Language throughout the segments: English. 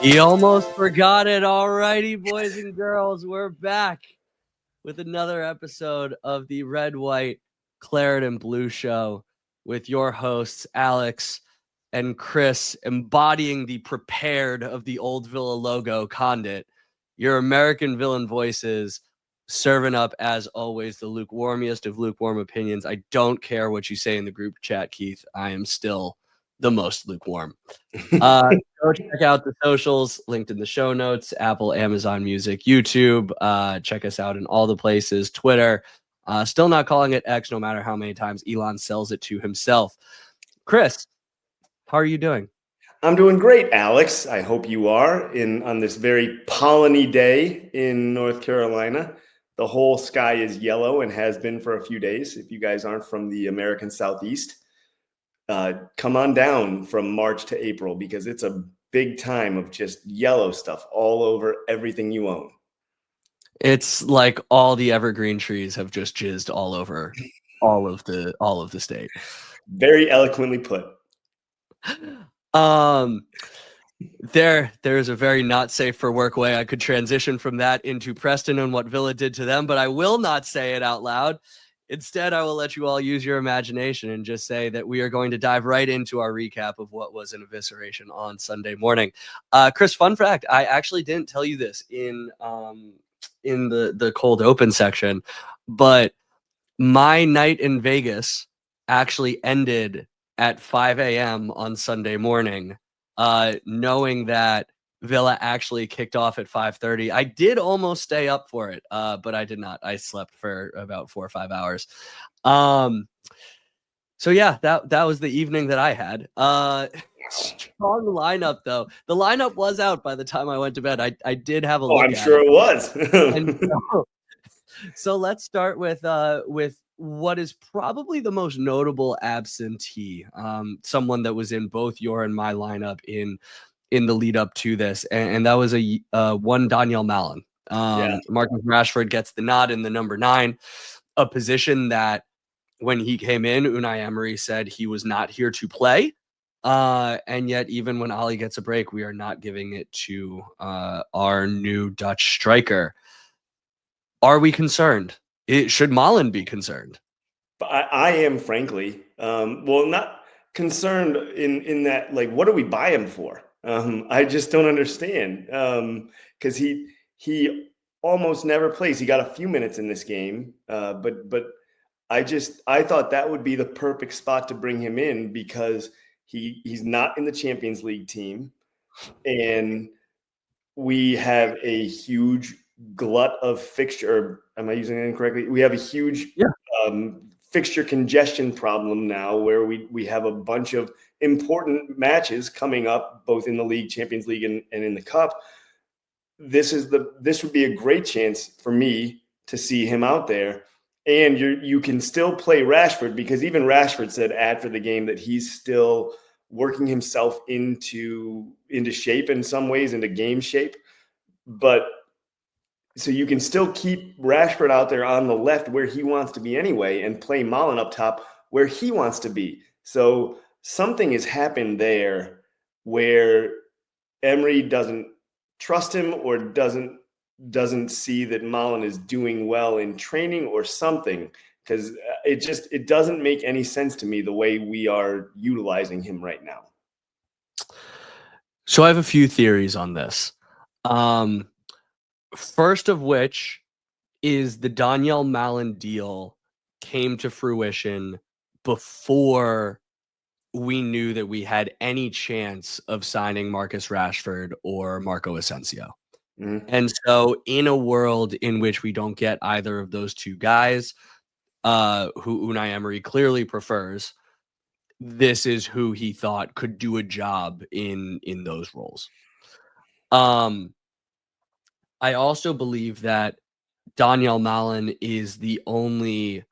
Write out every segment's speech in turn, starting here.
You almost forgot it. Alrighty, boys and girls, we're back with another episode of the Red, White, Claret, and Blue Show with your hosts, Alex and Chris, embodying the prepared of the Old Villa logo, Condit. Your American villain voices, serving up, as always, the lukewarmest of lukewarm opinions. I don't care what you say in the group chat, Keith. I am still the most lukewarm. Go check out the socials linked in the show notes: Apple, Amazon Music, YouTube. Check us out in all the places. Twitter. Still not calling it X, no matter how many times Elon sells it to himself. Chris, how are you doing? I'm doing great, Alex. I hope you are on this very polleny day in North Carolina. The whole sky is yellow and has been for a few days. If you guys aren't from the American Southeast, come on down from March to April, because it's a big time of just yellow stuff all over everything you own. It's like all the evergreen trees have just jizzed all over all of the state. Very eloquently put. There's a very not safe for work way I could transition from that into Preston and what Villa did to them, but I will not say it out loud. Instead, I will let you all use your imagination and just say that we are going to dive right into our recap of what was an evisceration on Sunday morning. Chris, fun fact, I actually didn't tell you this in the cold open section, but my night in Vegas actually ended at 5 a.m. on Sunday morning, knowing that Villa actually kicked off at 5:30. I did almost stay up for it, but I did not. I slept for about 4 or 5 hours. So yeah, that was the evening that I had. Strong lineup though. The lineup was out by the time I went to bed. I did have a look I'm at sure it was. and so let's start with what is probably the most notable absentee, someone that was in both your and my lineup in the lead up to this, and that was one Daniel Mallon. Marcus Rashford gets the nod in the number 9, a position that when he came in, Unai Emery said he was not here to play. And yet, even when Ali gets a break, we are not giving it to our new Dutch striker. Are we concerned? Should Malen be concerned? I am, frankly, not concerned in that, like, what do we buy him for? I just don't understand, because he almost never plays. He got a few minutes in this game, but I thought that would be the perfect spot to bring him in, because he's not in the Champions League team, and we have a huge glut of fixture. Am I using it incorrectly? We have a huge fixture congestion problem now, where we have a bunch of important matches coming up, both in the league, Champions League, and in the cup. This would be a great chance for me to see him out there. And you can still play Rashford, because even Rashford said after the game that he's still working himself into shape in some ways, into game shape. But so you can still keep Rashford out there on the left where he wants to be anyway, and play Malen up top where he wants to be. So something has happened there where Emery doesn't trust him, or doesn't see that Malen is doing well in training or something, because it doesn't make any sense to me the way we are utilizing him right now. So I have a few theories on this. First of which is the Daniel Malen deal came to fruition before we knew that we had any chance of signing Marcus Rashford or Marco Asensio. Mm-hmm. And so in a world in which we don't get either of those two guys, who Unai Emery clearly prefers, this is who he thought could do a job in those roles. I also believe that Daniel Malen is the only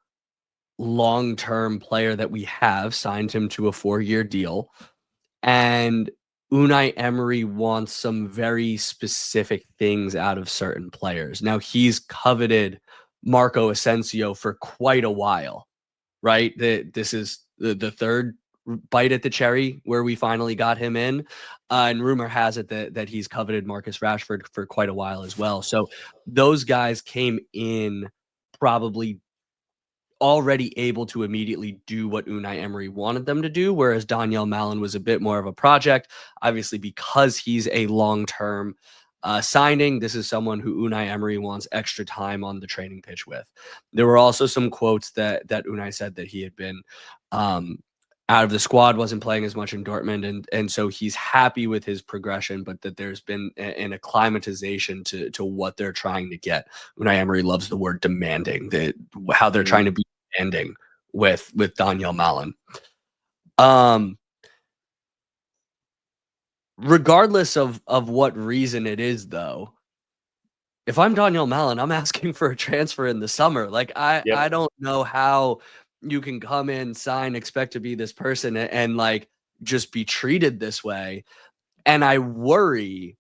long-term player that we have signed him to a 4-year deal, and Unai Emery wants some very specific things out of certain players. Now, he's coveted Marco Asensio for quite a while, right? This is the third bite at the cherry where we finally got him in. And rumor has it that he's coveted Marcus Rashford for quite a while as well. So those guys came in probably already able to immediately do what Unai Emery wanted them to do, whereas Daniel Malen was a bit more of a project. Obviously, because he's a long-term signing, this is someone who Unai Emery wants extra time on the training pitch with. There were also some quotes that Unai said that he had been out of the squad, wasn't playing as much in Dortmund, and so he's happy with his progression, but that there's been an acclimatization to what they're trying to get. Unai Emery loves the word demanding, that how they're trying to be demanding with Daniel Malen. Regardless of what reason it is, though, if I'm Daniel Malen, I'm asking for a transfer in the summer. Like I don't know how you can come in, sign, expect to be this person, and like just be treated this way. And I worry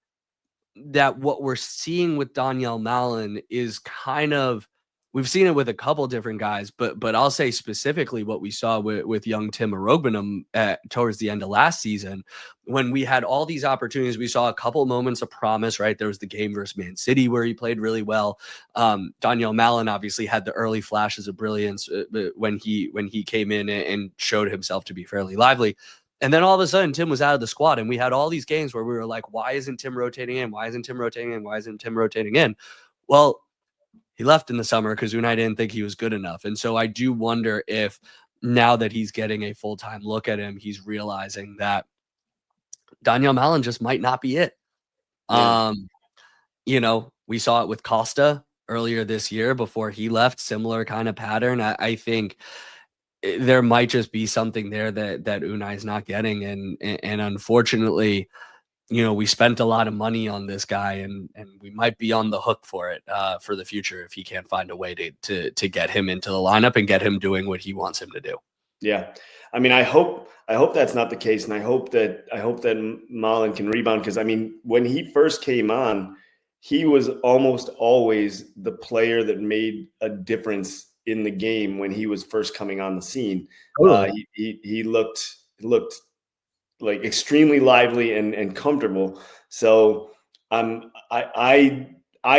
that what we're seeing with Daniel Malen is kind of, we've seen it with a couple different guys, but I'll say specifically what we saw with young Tim Arogbenam towards the end of last season, when we had all these opportunities. We saw a couple moments of promise, right? There was the game versus Man City where he played really well. Daniel Malen obviously had the early flashes of brilliance when he came in and showed himself to be fairly lively. And then all of a sudden, Tim was out of the squad, and we had all these games where we were like, why isn't Tim rotating in? Why isn't Tim rotating in? Why isn't Tim rotating in? Well, he left in the summer because Unai didn't think he was good enough. And so I do wonder if now that he's getting a full-time look at him, he's realizing that Daniel Malen just might not be it. Yeah. We saw it with Costa earlier this year before he left, similar kind of pattern. I think there might just be something there that Unai is not getting, and unfortunately, we spent a lot of money on this guy, and we might be on the hook for it for the future if he can't find a way to get him into the lineup and get him doing what he wants him to do. Yeah, I mean, I hope that's not the case, and I hope that Malen can rebound, because I mean, when he first came on, he was almost always the player that made a difference in the game when he was first coming on the scene. Totally. He looked like extremely lively and comfortable. So I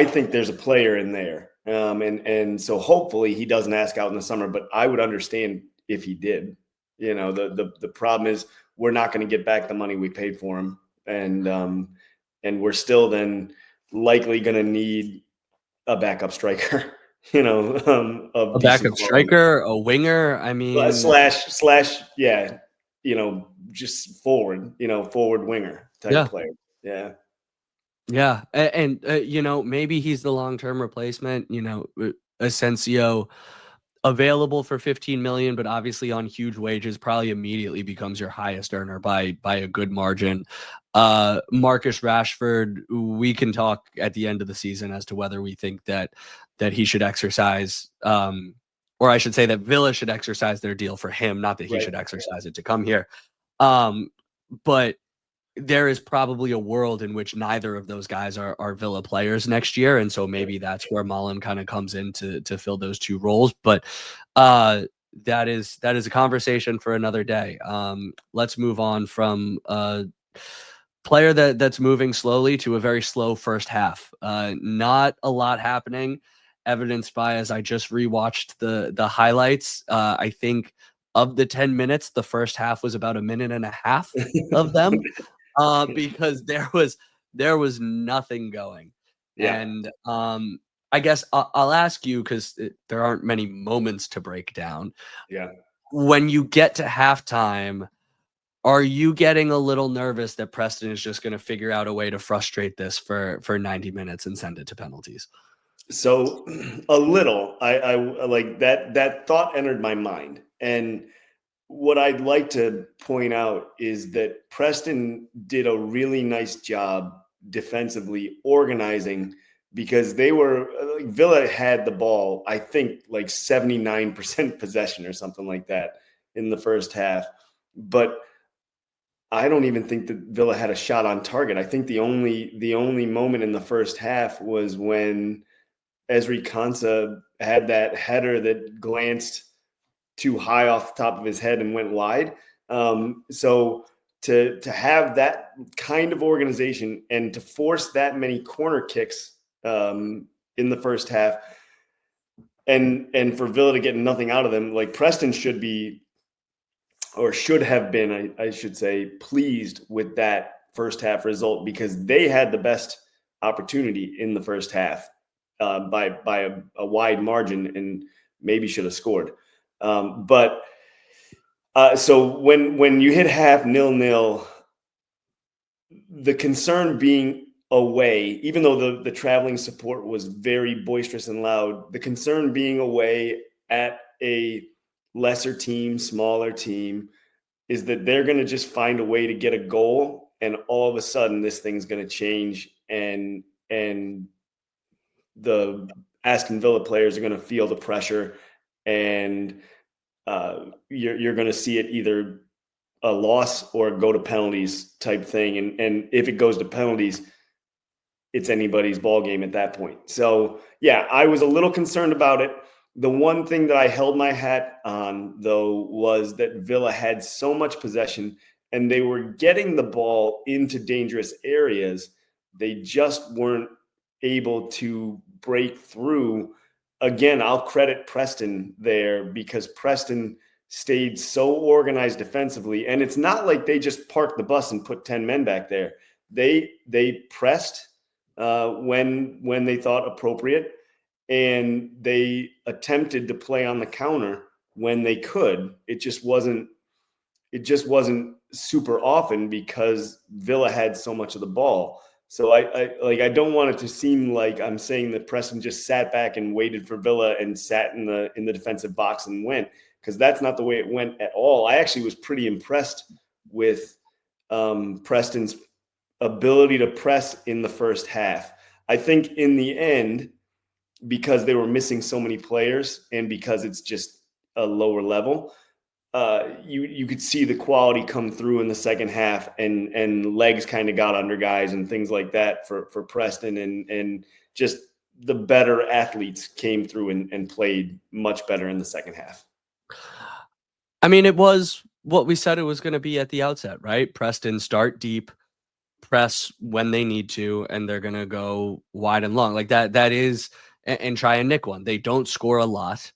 think there's a player in there, and so hopefully he doesn't ask out in the summer. But I would understand if he did. The problem is we're not going to get back the money we paid for him, and we're still then likely going to need a backup striker. A backup striker, a winger. I mean, slash, yeah. Just forward winger type player. Yeah. Yeah. And maybe he's the long-term replacement, Asensio available for 15 million, but obviously on huge wages, probably immediately becomes your highest earner by a good margin. Marcus Rashford, we can talk at the end of the season as to whether we think that he should exercise, or I should say that Villa should exercise their deal for him, not that he should exercise it to come here. But there is probably a world in which neither of those guys are Villa players next year. And so maybe that's where Malen kind of comes in to fill those two roles. But that is a conversation for another day. Let's move on from player that's moving slowly to a very slow first half. Not a lot happening, evidenced by, as I just rewatched the highlights, I think of the 10 minutes, the first half was about a minute and a half of them. Because there was nothing going. Yeah. And I guess I'll ask you, because there aren't many moments to break down. Yeah. When you get to halftime, are you getting a little nervous that Preston is just going to figure out a way to frustrate this for 90 minutes and send it to penalties? So a little, I like that thought entered my mind. And what I'd like to point out is that Preston did a really nice job defensively organizing, because they were Villa had the ball, I think like 79% possession or something like that in the first half. But I don't even think that Villa had a shot on target. I think the only moment in the first half was when Ezri Konsa had that header that glanced too high off the top of his head and went wide. So to have that kind of organization and to force that many corner kicks in the first half, and for Villa to get nothing out of them, like Preston should be, or should have been, I should say, pleased with that first half result, because they had the best opportunity in the first half by a wide margin, and maybe should have scored. But so when you hit half 0-0, the concern being away, even though the traveling support was very boisterous and loud, the concern being away at a lesser team, smaller team, is that they're going to just find a way to get a goal, and all of a sudden this thing's going to change, and the Aston Villa players are going to feel the pressure, and you're going to see it either a loss or go to penalties type thing. And if it goes to penalties, it's anybody's ball game at that point. So yeah, I was a little concerned about it. The one thing that I held my hat on, though, was that Villa had so much possession and they were getting the ball into dangerous areas. They just weren't able to break through. Again, I'll credit Preston there, because Preston stayed so organized defensively. And it's not like they just parked the bus and put 10 men back there. They pressed when they thought appropriate, and they attempted to play on the counter when they could. It just wasn't super often because Villa had so much of the ball. So I don't want it to seem like I'm saying that Preston just sat back and waited for Villa and sat in the defensive box and went, because that's not the way it went at all. I actually was pretty impressed with Preston's ability to press in the first half. I think in the end, because they were missing so many players and because it's just a lower level, you could see the quality come through in the second half, and legs kind of got under guys and things like that for Preston, and just the better athletes came through and played much better in the second half. I mean, it was what we said it was going to be at the outset, right? Preston start deep, press when they need to, and they're going to go wide and long like that. That is, and try and nick one. They don't score a lot.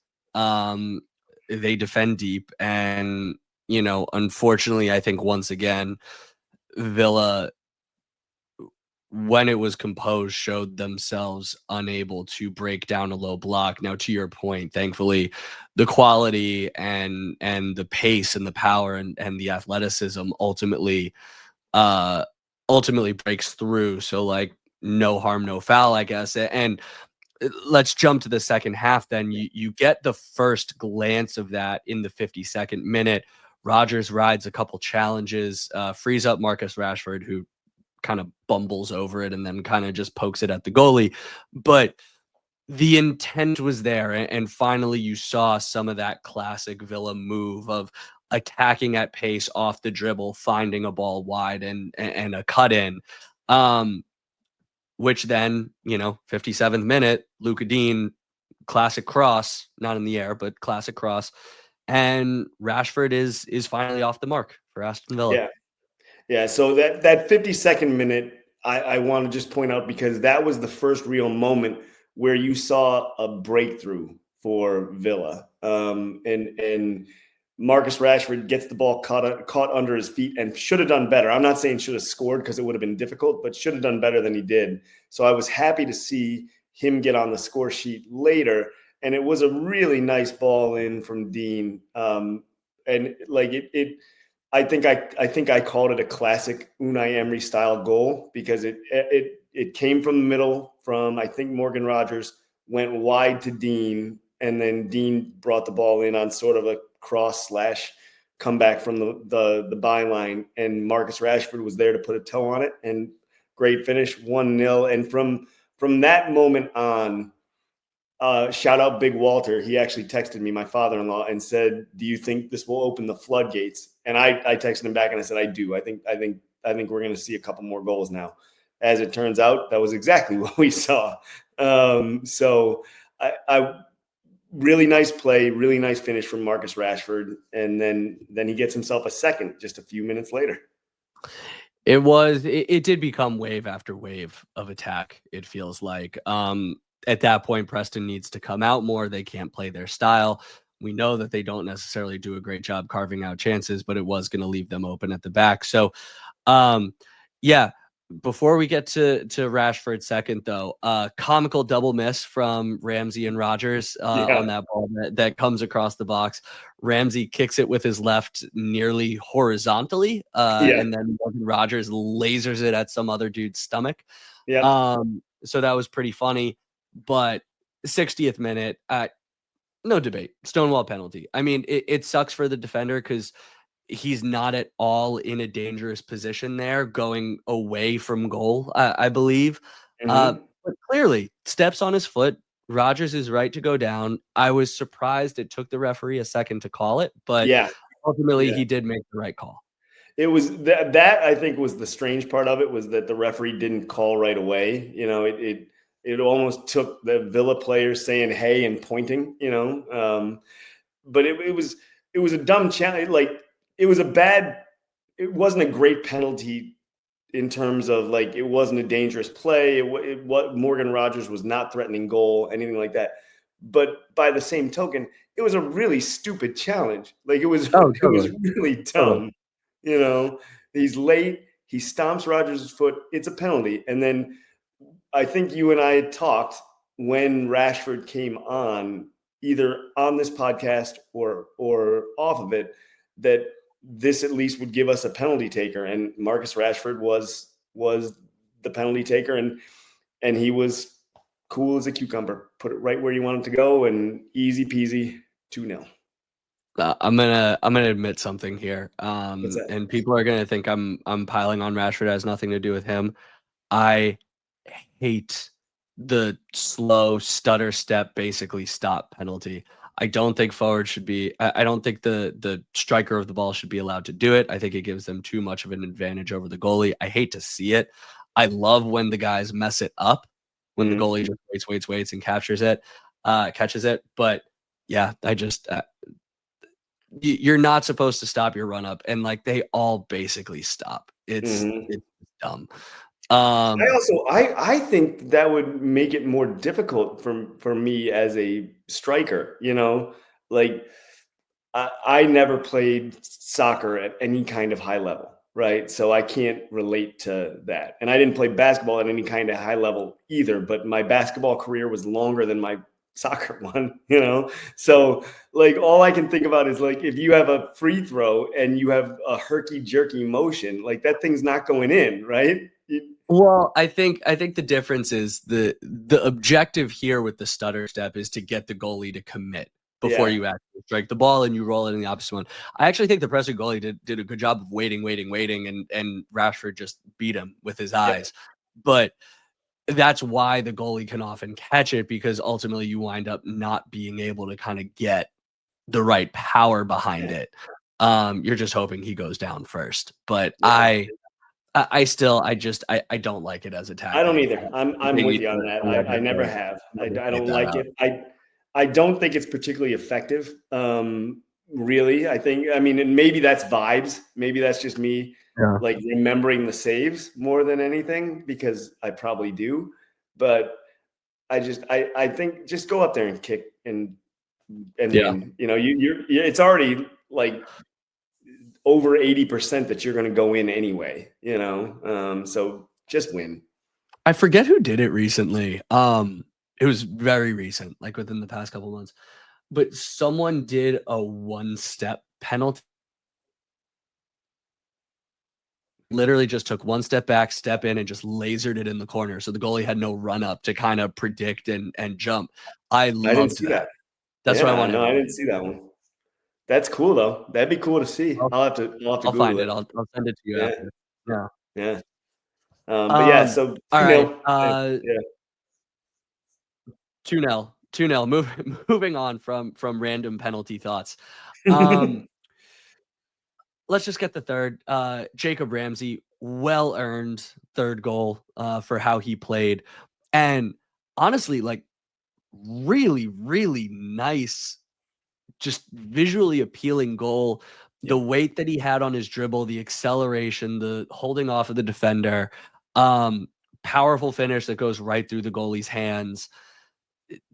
They defend deep, and unfortunately, I think once again, Villa, when it was composed, showed themselves unable to break down a low block. Now, to your point, thankfully, the quality and the pace and the power and the athleticism ultimately breaks through. So like, no harm, no foul, I guess. And let's jump to the second half then. You get the first glance of that in the 52nd minute. Rodgers rides a couple challenges, frees up Marcus Rashford, who kind of bumbles over it and then kind of just pokes it at the goalie. But the intent was there, and finally you saw some of that classic Villa move of attacking at pace off the dribble, finding a ball wide and a cut in. Which then, 57th minute, Luka Dean, classic cross, not in the air, but classic cross. And Rashford is finally off the mark for Aston Villa. Yeah. Yeah. So that 52nd minute, I want to just point out, because that was the first real moment where you saw a breakthrough for Villa. And Marcus Rashford gets the ball caught under his feet and should have done better. I'm not saying should have scored, because it would have been difficult, but should have done better than he did. So I was happy to see him get on the score sheet later. And it was a really nice ball in from Dean. And like I think I called it a classic Unai Emery style goal, because it came from the middle from, I think, Morgan Rogers, went wide to Dean, and then Dean brought the ball in on sort of a cross / comeback from the byline, and Marcus Rashford was there to put a toe on it, and great finish, 1-0. And from that moment on, shout out Big Walter. He actually texted me, my father-in-law, and said, "Do you think this will open the floodgates?" And I texted him back and I said, "I do. I think we're going to see a couple more goals now." As it turns out, that was exactly what we saw. So I really nice play, really nice finish from Marcus Rashford, and then he gets himself a second just a few minutes later. It did become wave after wave of attack, it feels like. At that point, Preston needs to come out more. They can't play their style. We know that they don't necessarily do a great job carving out chances, but it was going to leave them open at the back. So, yeah, before we get to Rashford second, though, comical double miss from Ramsey and Rogers on that ball that comes across the box. Ramsey kicks it with his left nearly horizontally, and then Morgan Rogers lasers it at some other dude's stomach. So that was pretty funny. But 60th minute, no debate, Stonewall penalty. I mean, it sucks for the defender because he's not at all in a dangerous position there, going away from goal, I believe. But clearly, steps on his foot. Rogers is right to go down. I was surprised it took the referee a second to call it, but ultimately he did make the right call. It was that I think was the strange part of it, was that the referee didn't call right away. You know, it almost took the Villa players saying "hey" and pointing. You know, but it was a dumb challenge. Like it wasn't a great penalty in terms of like it wasn't a dangerous play. What Morgan Rogers was not threatening goal, anything like that. But by the same token, it was a really stupid challenge. Like it was really dumb. Totally. You know, he's late. He stomps Rogers' foot. It's a penalty. And then I think you and I had talked when Rashford came on, either on this podcast or off of it, that this at least would give us a penalty taker. And Marcus Rashford was the penalty taker, and he was cool as a cucumber. Put it right where you want him to go, and easy peasy, 2-0. I'm gonna admit something here, and people are gonna think I'm piling on Rashford. It has nothing to do with him. I hate the slow stutter step, basically stop penalty. I don't think forward should be. I don't think the striker of the ball should be allowed to do it. I think it gives them too much of an advantage over the goalie. I hate to see it. I love when the guys mess it up, when the goalie just waits and catches it. But yeah, I just. You're not supposed to stop your run up, and like they all basically stop. It's dumb. I think that would make it more difficult for me as a striker. You know, like I never played soccer at any kind of high level, right? So I can't relate to that, and I didn't play basketball at any kind of high level either. But my basketball career was longer than my soccer one, you know? So like all I can think about is like if you have a free throw and you have a herky jerky motion, like that thing's not going in, right? Well, I think the difference is the objective here with the stutter step is to get the goalie to commit before you actually strike the ball and you roll it in the opposite one. I actually think the Preston goalie did a good job of waiting, and Rashford just beat him with his eyes. But that's why the goalie can often catch it, because ultimately you wind up not being able to kind of get the right power behind it. You're just hoping he goes down first. But I don't like it as a tackle. I don't either. I'm with you on that. I never have. I don't like it. I don't think it's particularly effective. Really, I mean, and maybe that's vibes. Maybe that's just me like remembering the saves more than anything, because I probably do. But I think just go up there and kick and win. You know, it's already like over 80% that you're going to go in anyway. You know, so just win. I forget who did it recently. It was very recent, like within the past couple months. But someone did a one-step penalty. Literally just took one step back, step in, and just lasered it in the corner. So the goalie had no run up to kind of predict and jump. I loved that. That's what I wanted. No, I didn't see that one. That's cool though. That'd be cool to see. I'll have to Google find it. I'll send it to you after. Yeah. But yeah, so all right. 2-0. Moving on from random penalty thoughts. Let's just get the third. Jacob Ramsey, well-earned third goal for how he played. And honestly, like really, really nice, just visually appealing goal. The weight that he had on his dribble, the acceleration, the holding off of the defender, powerful finish that goes right through the goalie's hands.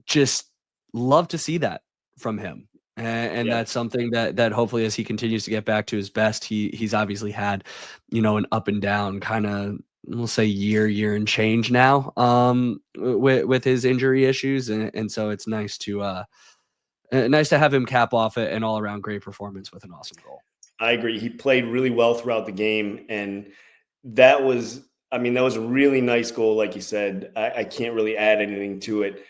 Just love to see that from him. And Yeah. that's something that hopefully as he continues to get back to his best, he's obviously had, an up and down kind of, we'll say year and change now, with his injury issues. And so it's nice to have him cap off an all around great performance with an awesome goal. I agree. He played really well throughout the game, and that was a really nice goal. Like you said, I can't really add anything to it.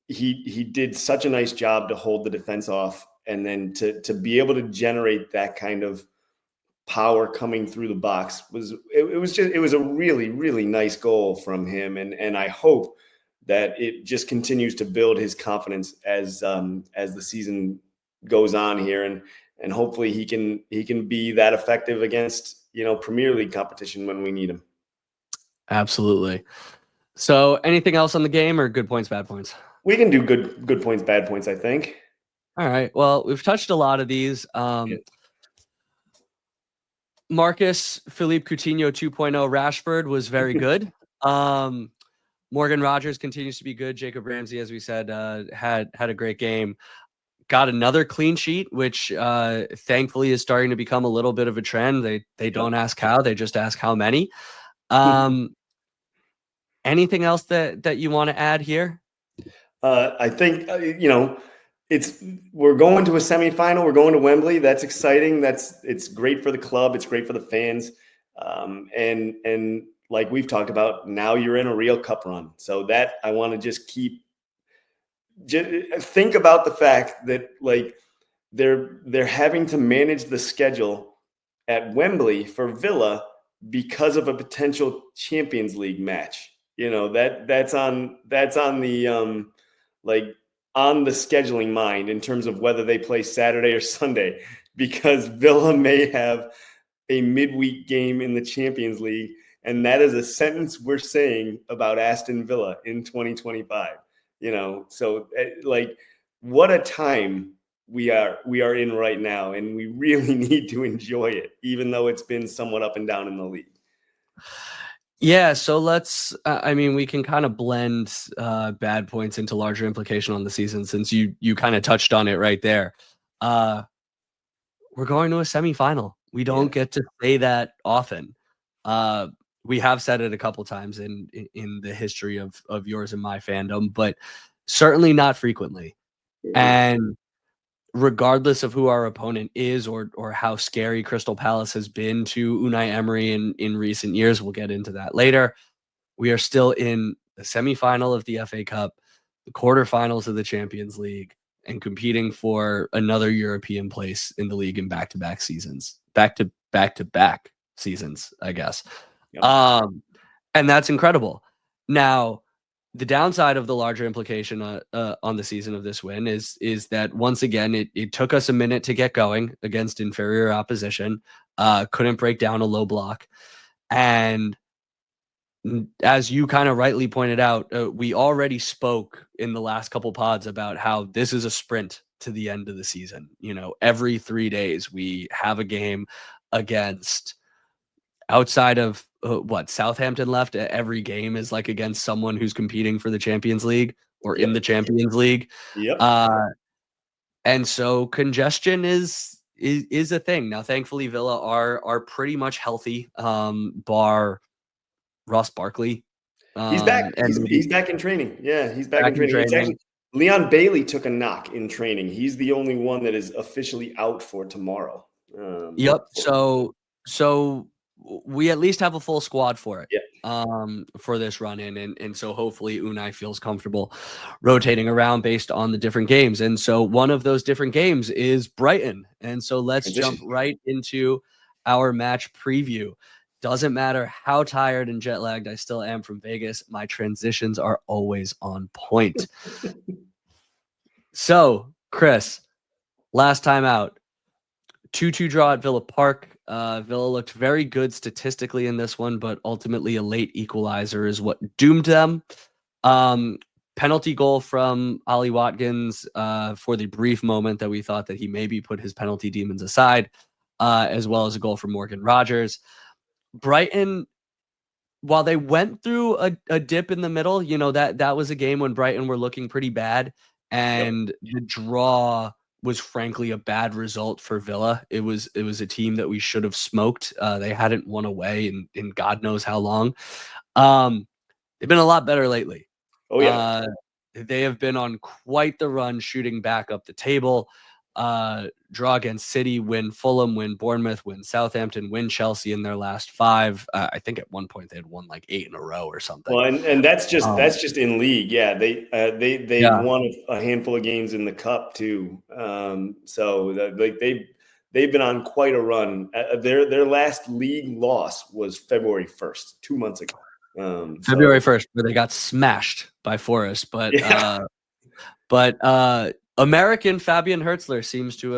He did such a nice job to hold the defense off, and then to be able to generate that kind of power coming through the box was a really, really nice goal from him. And I hope that it just continues to build his confidence as the season goes on here, and hopefully he can be that effective against Premier League competition when we need him. Absolutely. So anything else on the game, or good points, bad points? We can do good points, bad points, I think. All right. Well, we've touched a lot of these. Marcus Philippe Coutinho 2.0 Rashford was very good. Morgan Rogers continues to be good. Jacob Ramsey, as we said, had a great game. Got another clean sheet, which thankfully is starting to become a little bit of a trend. They don't ask how, they just ask how many. Anything else that you want to add here? I think we're going to a semifinal. We're going to Wembley. That's exciting. It's great for the club. It's great for the fans. And like we've talked about, now you're in a real cup run. So that I want to just think about the fact that like they're having to manage the schedule at Wembley for Villa because of a potential Champions League match. That's on the on the scheduling mind in terms of whether they play Saturday or Sunday, because Villa may have a midweek game in the Champions League. And that is a sentence we're saying about Aston Villa in 2025, so like what a time we are in right now. And we really need to enjoy it, even though it's been somewhat up and down in the league. Yeah, so let's. We can kind of blend bad points into larger implication on the season, since you kind of touched on it right there. We're going to a semifinal. We don't get to say that often. We have said it a couple times in the history of yours and my fandom, but certainly not frequently. Mm-hmm. And regardless of who our opponent is or how scary Crystal Palace has been to Unai Emery in recent years, we'll get into that later. We are still in the semifinal of the FA Cup, the quarterfinals of the Champions League, and competing for another European place in the league in back-to-back seasons, back-to-back seasons, I guess. Yep. And that's incredible. Now, the downside of the larger implication on the season of this win is that once again it took us a minute to get going against inferior opposition. Couldn't break down a low block, and as you kind of rightly pointed out, we already spoke in the last couple pods about how this is a sprint to the end of the season. Every 3 days we have a game against, outside of Southampton left, every game is like against someone who's competing for the Champions League or in the Champions League. Yep. And so congestion is a thing. Now, thankfully, Villa are pretty much healthy, bar Ross Barkley. He's back. He's back in training. Yeah, he's back in training. Leon Bailey took a knock in training. He's the only one that is officially out for tomorrow. Yep. So we at least have a full squad for it. For this run in, and so hopefully Unai feels comfortable rotating around based on the different games. And so one of those different games is Brighton. And so let's jump right into our match preview. Doesn't matter how tired and jet lagged I still am from Vegas, my transitions are always on point. So, Chris, last time out, 2-2 draw at Villa Park. Villa looked very good statistically in this one, but ultimately a late equalizer is what doomed them. penalty goal from Ollie Watkins for the brief moment that we thought that he maybe put his penalty demons aside, as well as a goal from Morgan Rogers. Brighton, while they went through a dip in the middle, that was a game when Brighton were looking pretty bad, and the draw was frankly a bad result for Villa. It was a team that we should have smoked. They hadn't won away in God knows how long. They've been a lot better lately. Oh yeah. They have been on quite the run, shooting back up the table. Draw against City, win Fulham, win Bournemouth, win Southampton, win Chelsea in their last 5. I think at one point they had won like 8 in a row or something. Well, and that's just in league. Yeah, they won a handful of games in the cup too. They've been on quite a run. Their last league loss was February 1st, 2 months ago. February 1st, where they got smashed by Forest, but American Fabian Hertzler seems to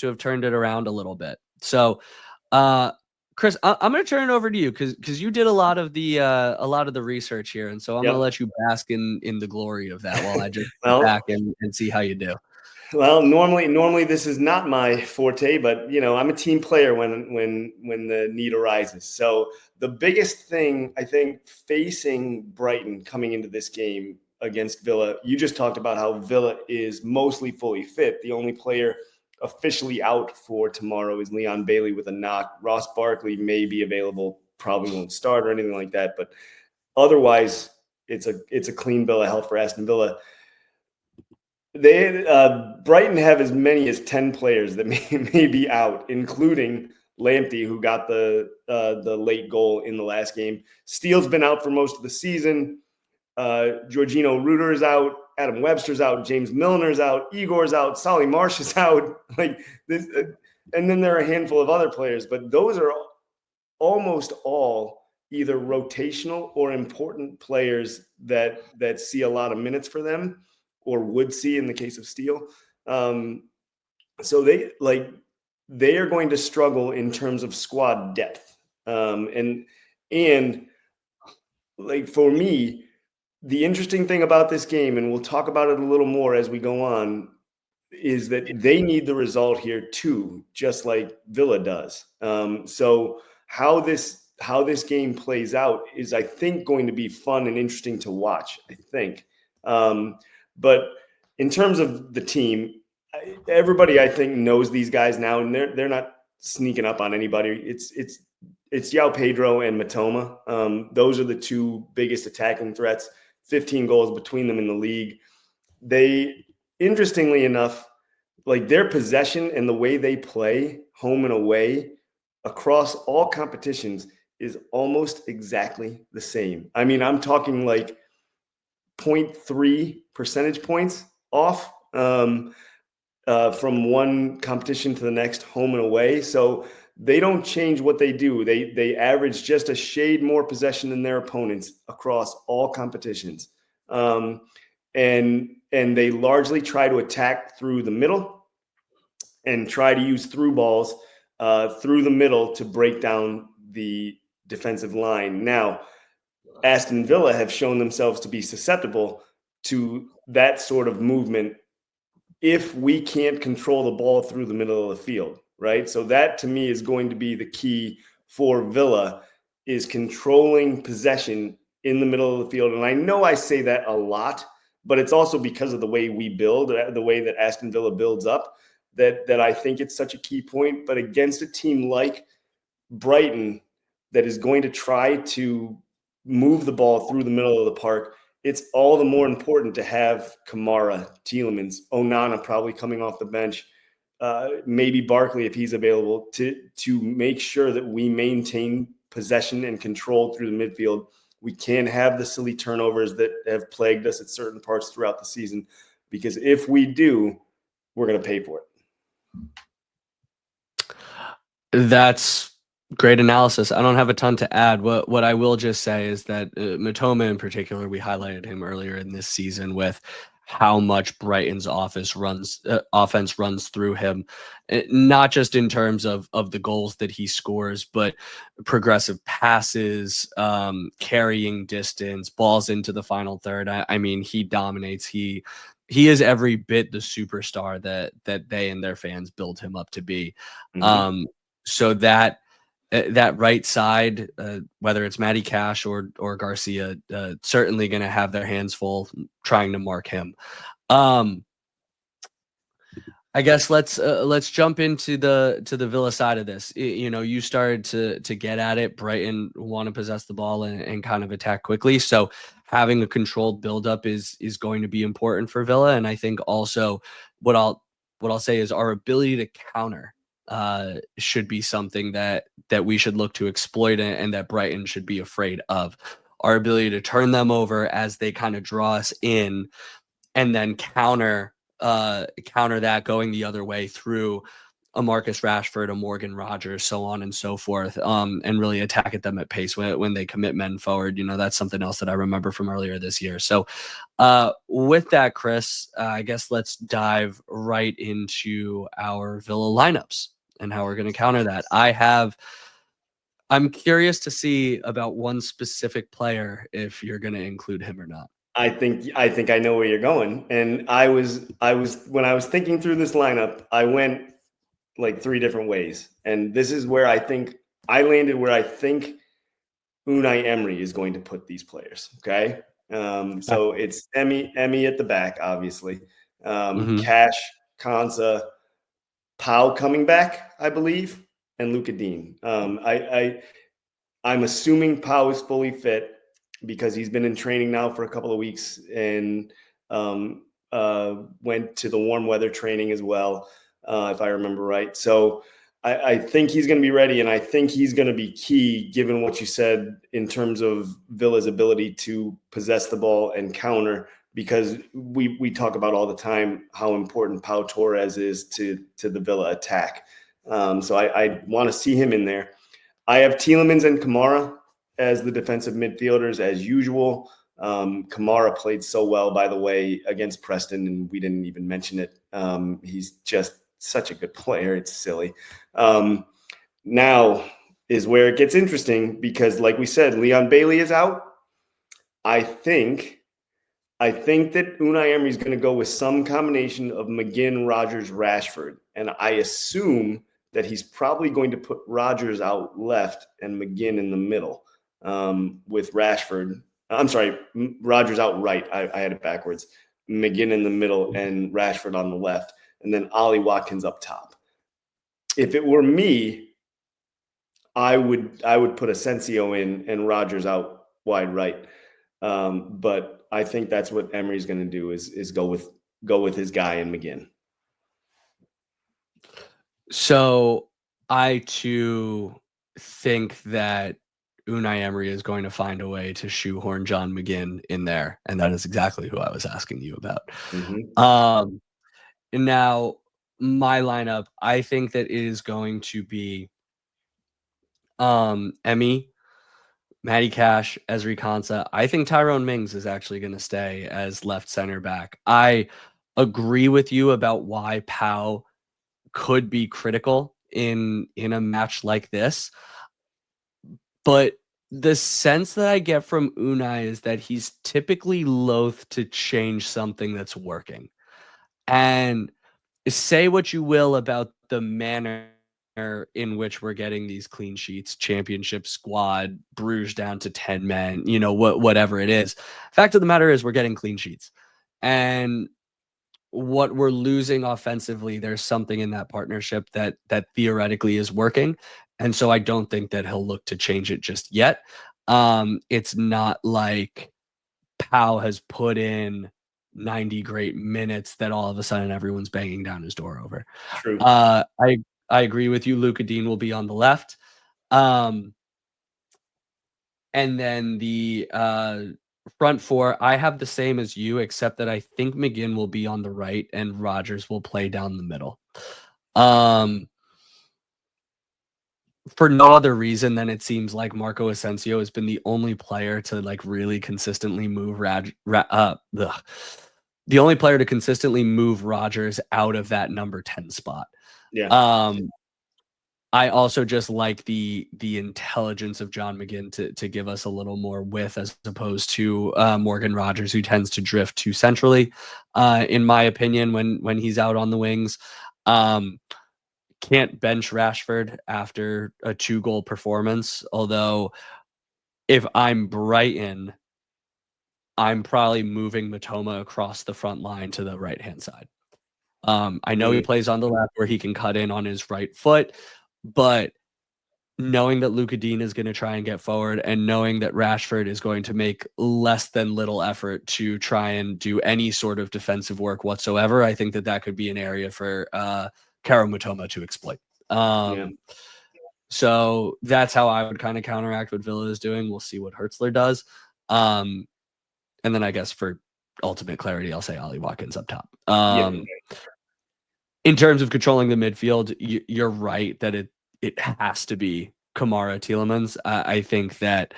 have turned it around a little bit. So, Chris, I'm going to turn it over to you because you did a lot of the research here, and so I'm going to let you bask in the glory of that while I just sit back and see how you do. Well, normally this is not my forte, but I'm a team player when the need arises. So the biggest thing I think facing Brighton coming into this game against Villa, you just talked about how Villa is mostly fully fit. The only player officially out for tomorrow is Leon Bailey with a knock. Ross Barkley may be available, probably won't start or anything like that, but otherwise it's a clean bill of health for Aston Villa. Brighton have as many as 10 players that may be out, including Lamptey, who got the late goal in the last game. Steele's been out for most of the season. Georgino Ruder's out. Adam Webster's out. James Milner's out. Igor's out. Solly Marsh is out. Like this, and then there are a handful of other players, but those are almost all either rotational or important players that see a lot of minutes for them, or would see in the case of Steele. So they are going to struggle in terms of squad depth. And like for me, the interesting thing about this game, and we'll talk about it a little more as we go on, is that they need the result here too, just like Villa does. So how this game plays out is, I think, going to be fun and interesting to watch, I think. But in terms of the team, everybody I think knows these guys now, and they're not sneaking up on anybody. It's João Pedro and Matoma. Those are the two biggest attacking threats. 15 goals between them in the league. They, interestingly enough, like their possession and the way they play home and away across all competitions is almost exactly the same. I mean, I'm talking like 0.3 percentage points off from one competition to the next, home and away. So they don't change what they do. They average just a shade more possession than their opponents across all competitions. And they largely try to attack through the middle and try to use through balls through the middle to break down the defensive line. Now, Aston Villa have shown themselves to be susceptible to that sort of movement if we can't control the ball through the middle of the field, right? So that, to me, is going to be the key for Villa, is controlling possession in the middle of the field. And I know I say that a lot, but it's also because of the way we build, the way that Aston Villa builds up, that I think it's such a key point. But against a team like Brighton that is going to try to move the ball through the middle of the park, it's all the more important to have Kamara, Tielemans, Onana probably coming off the bench, maybe Barkley if he's available, to make sure that we maintain possession and control through the midfield. We can't have the silly turnovers that have plagued us at certain parts throughout the season, because if we do, we're going to pay for it. That's great analysis. I don't have a ton to add. What I will just say is that Matoma in particular, we highlighted him earlier in this season with how much Brighton's offense runs through him, not just in terms of the goals that he scores, but progressive passes, carrying distance, balls into the final third. I mean, he dominates. He is every bit the superstar that they and their fans build him up to be. So that right side, whether it's Matty Cash or Garcia, certainly going to have their hands full trying to mark him. I guess let's jump into the Villa side of this. You started to get at it. Brighton want to possess the ball and kind of attack quickly. So having a controlled buildup is going to be important for Villa. And I think also what I'll say is our ability to counter should be something that we should look to exploit and that Brighton should be afraid of. Our ability to turn them over as they kind of draw us in, and then counter that going the other way through a Marcus Rashford, a Morgan Rogers, so on and so forth, and really attack at them at pace when they commit men forward. That's something else that I remember from earlier this year. So with that, Chris, I guess let's dive right into our Villa lineups and how we're going to counter that. I'm curious to see about one specific player, if you're going to include him or not. I think I know where you're going. And I was when I was thinking through this lineup, I went like 3 different ways. And this is where I think I landed where I think Unai Emery is going to put these players. Okay. So it's Emmy at the back, obviously. Cash, Konsa, Pau coming back, I believe, and Luka Dean. I'm assuming Pau is fully fit because he's been in training now for a couple of weeks and went to the warm weather training as well, if I remember right. So I think he's going to be ready, and I think he's going to be key given what you said in terms of Villa's ability to possess the ball and counter, because we talk about all the time how important Pau Torres is to the Villa attack. So I want to see him in there. I have Tielemans and Kamara as the defensive midfielders as usual. Kamara played so well, by the way, against Preston, and we didn't even mention it. He's just such a good player. It's silly. Now is where it gets interesting because, like we said, Leon Bailey is out. I think that Unai Emery is going to go with some combination of McGinn, Rogers, Rashford, and I assume that he's probably going to put Rogers out left and McGinn in the middle, with Rashford. I'm sorry, Rogers out right. I had it backwards. McGinn in the middle and Rashford on the left, and then Ollie Watkins up top. If it were me, I would put Asensio in and Rogers out wide right. But I think that's what Emery's going to do is go with his guy in McGinn. So I too think that Unai Emery is going to find a way to shoehorn John McGinn in there, and that is exactly who I was asking you about. Now, my lineup, I think that it is going to be Emmy, Matty Cash, Ezri Konsa. I think Tyrone Mings is actually going to stay as left center back. I agree with you about why Pau could be critical in a match like this. But the sense that I get from Unai is that he's typically loath to change something that's working. And say what you will about the manner in which we're getting these clean sheets, championship squad, Bruges down to 10 men, whatever it is. Fact of the matter is we're getting clean sheets. And what we're losing offensively, there's something in that partnership that theoretically is working. And so I don't think that he'll look to change it just yet. It's not like Pau has put in 90 great minutes that all of a sudden everyone's banging down his door over. True. I agree with you. Luka Dean will be on the left. And then the front four, I have the same as you, except that I think McGinn will be on the right and Rogers will play down the middle. For no other reason than it seems like Marco Asensio has been the only player to like really consistently move the only player to consistently move Rodgers out of that number 10 spot. Yeah. I also just like the intelligence of John McGinn to give us a little more width as opposed to Morgan Rodgers, who tends to drift too centrally, in my opinion, when he's out on the wings. Can't bench Rashford after a 2-goal performance, although if I'm Brighton, I'm probably moving Matoma across the front line to the right-hand side. I know he plays on the left where he can cut in on his right foot, but knowing that Luka Dean is going to try and get forward and knowing that Rashford is going to make less than little effort to try and do any sort of defensive work whatsoever, I think that could be an area for Karo Matoma to exploit. So that's how I would kind of counteract what Villa is doing. We'll see what Hertzler does. And then I guess for ultimate clarity, I'll say Ollie Watkins up top. In terms of controlling the midfield, you're right that it has to be Kamara Tielemans. I think that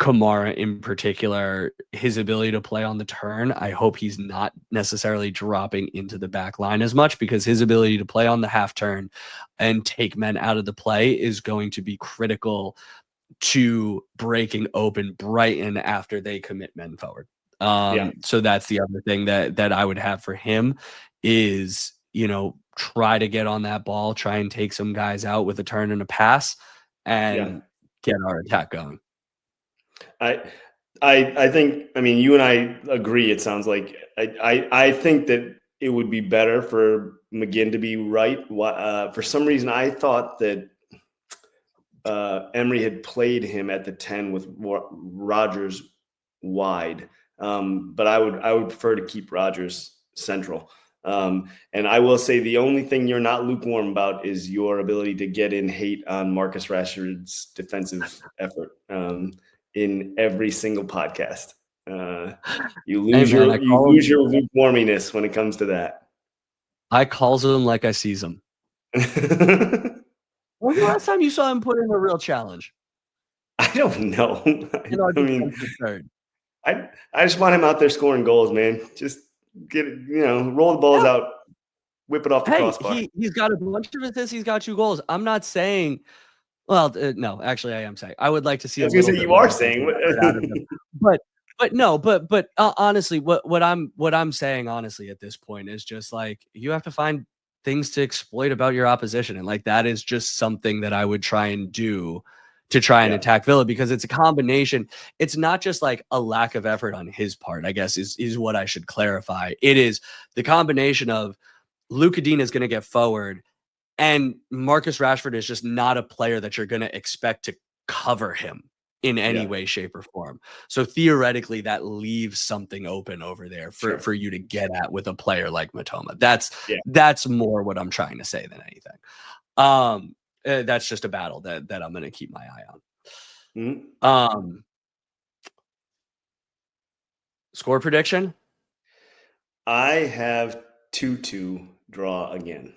Kamara in particular, his ability to play on the turn, I hope he's not necessarily dropping into the back line as much, because his ability to play on the half turn and take men out of the play is going to be critical to breaking open Brighton after they commit men forward. So that's the other thing that I would have for him is, try to get on that ball, try and take some guys out with a turn and a pass and get our attack going. I think, you and I agree. It sounds like I think that it would be better for McGinn to be right. For some reason, I thought that Emery had played him at the 10 with Rodgers wide, but I would prefer to keep Rodgers central. And I will say the only thing you're not lukewarm about is your ability to get in hate on Marcus Rashford's defensive effort in every single podcast. You lose your lukewarminess when it comes to that. I calls them like I sees them. When's the last time you saw him put in a real challenge? I don't know. I just want him out there scoring goals, man. Just get it, roll the balls out, whip it off the crossbar. He's got a bunch of assists. He's got 2 goals. I'm not saying. Well, no, actually, I am saying I would like to see. I was going to say you are saying, but honestly, what I'm saying honestly at this point is just like you have to find things to exploit about your opposition, and like that is just something that I would try and do to try and attack Villa, because it's a combination. It's not just like a lack of effort on his part, I guess is what I should clarify. It is the combination of Luka Dean is going to get forward, and Marcus Rashford is just not a player that you're going to expect to cover him in any way, shape, or form. So theoretically, that leaves something open over there for you to get at with a player like Matoma. That's more what I'm trying to say than anything. That's just a battle that I'm going to keep my eye on. Score prediction? I have 2-2 draw again.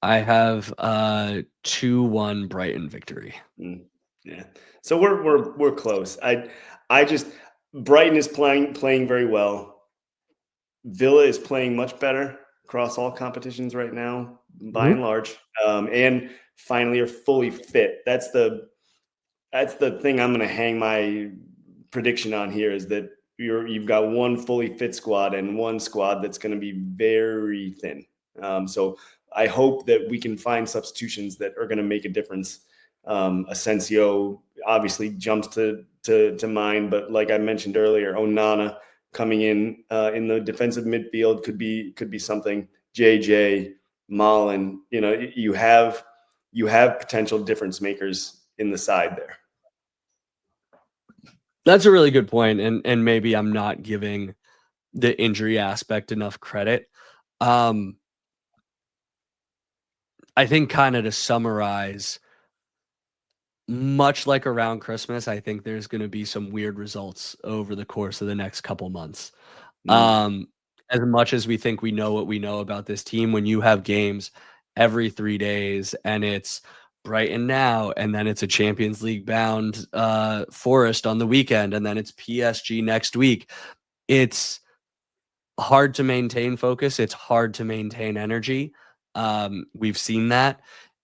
I have 2-1 Brighton victory. Yeah. So we're close. I just Brighton is playing very well. Villa is playing much better across all competitions right now, by and large. And finally are fully fit. That's the thing I'm going to hang my prediction on here, is that you've got one fully fit squad and one squad that's going to be very thin. So I hope that we can find substitutions that are going to make a difference. Asensio obviously jumps to mind, but like I mentioned earlier, Onana coming in the defensive midfield could be something. JJ, Malen, you have potential difference makers in the side there. That's a really good point, and maybe I'm not giving the injury aspect enough credit. I think kind of to summarize, much like around Christmas, I think there's going to be some weird results over the course of the next couple months. As much as we think we know what we know about this team, when you have games every 3 days and it's Brighton now, and then it's a Champions League bound Forest on the weekend, and then it's PSG next week, it's hard to maintain focus. It's hard to maintain energy. We've seen that.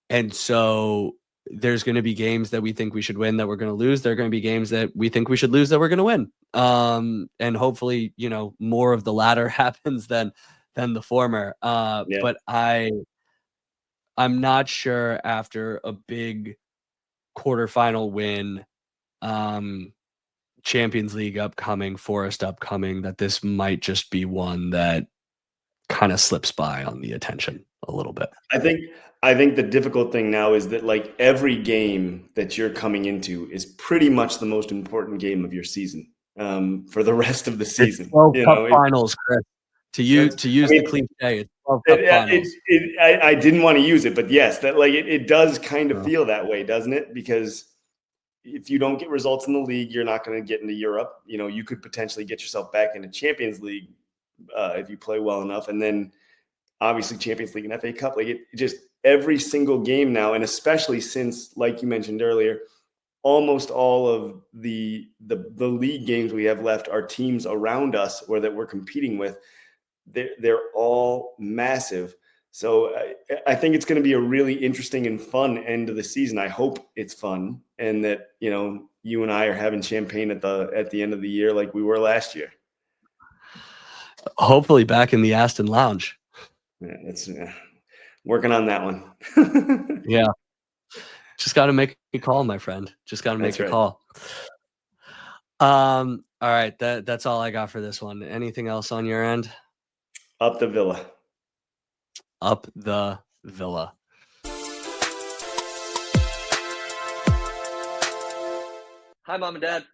And so there's going to be games that we think we should win that we're going to lose. There are going to be games that we think we should lose that we're going to win. And hopefully, more of the latter happens than the former. Yeah. But I'm not sure after a big quarterfinal win, Champions League upcoming, Forest upcoming, that this might just be one that kind of slips by on the attention a little bit. I think the difficult thing now is that like every game that you're coming into is pretty much the most important game of your season for the rest of the season. It's 12 cup finals, Chris. To use the cliche, it's 12 cup finals. I didn't want to use it, but yes, that like it does kind of feel that way, doesn't it? Because if you don't get results in the league, you're not going to get into Europe. You could potentially get yourself back into Champions League if you play well enough, and then obviously Champions League and FA Cup. Like it just every single game now, and especially since, like you mentioned earlier, almost all of the league games we have left are teams around us or that we're competing with. They're all massive. So I think it's going to be a really interesting and fun end of the season. I hope it's fun and that, you and I are having champagne at the end of the year like we were last year. Hopefully back in the Aston Lounge. Yeah, that's working on that one. Yeah. Just got to make a call, my friend. Just got to make a call. All right. That's all I got for this one. Anything else on your end? Up the Villa. Up the Villa. Hi, Mom and Dad.